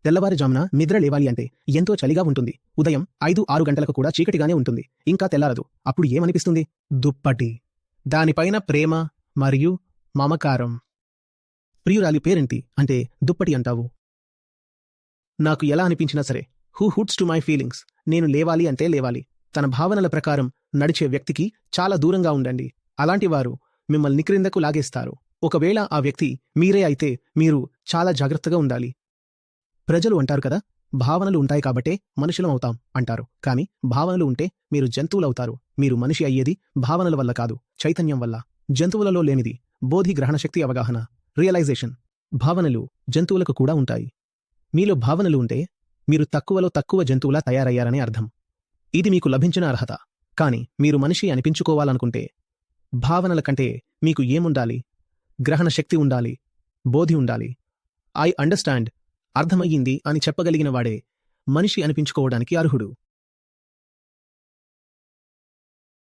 తెల్లవారుజామున నిద్ర లేవాలి అంటే ఎంతో చలిగా ఉంటుంది. ఉదయం 5-6 గంటలకు కూడా చీకటిగానే ఉంటుంది. ఇంకా తెల్లారదు. అప్పుడు ఏమనిపిస్తుంది? దుప్పటి. దానిపైన ప్రేమ మరియు మమకారం. ప్రియురాలి పేరేంటి అంటే దుప్పటి అంటావు. నాకు ఎలా అనిపించినా సరే, who hoods to my feelings. నేను లేవాలి అంటే లేవాలి. తన భావనల ప్రకారం నడిచే వ్యక్తికి చాలా దూరంగా ఉండండి. అలాంటి వారు మిమ్మల్ని క్రిందకు లాగేస్తారు. ఒకవేళ ఆ వ్యక్తి మీరే అయితే మీరు చాలా జాగ్రత్తగా ఉండాలి. ప్రజలు అంటారు కదా, భావనలు ఉంటాయి కాబట్టే మనుషులం అవుతాం అంటారు. కానీ భావనలు ఉంటే మీరు జంతువులవుతారు. మీరు మనిషి అయ్యేది భావనల వల్ల కాదు, చైతన్యం వల్ల. జంతువులలో లేనిది బోధి, గ్రహణశక్తి, అవగాహన, రియలైజేషన్. భావనలు జంతువులకు కూడా ఉంటాయి. మీలో భావనలు ఉంటే మీరు తక్కువలో తక్కువ జంతువులా తయారయ్యారనే అర్థం. ఇది మీకు లభించిన అర్హత. కాని మీరు మనిషి అనిపించుకోవాలనుకుంటే భావనల కంటే మీకు ఏముండాలి? గ్రహణ శక్తి ఉండాలి, బోధి ఉండాలి. ఐ అండర్స్టాండ్, అర్థమయ్యింది అని చెప్పగలిగిన వాడే మనిషి అనిపించుకోవడానికి అర్హుడు.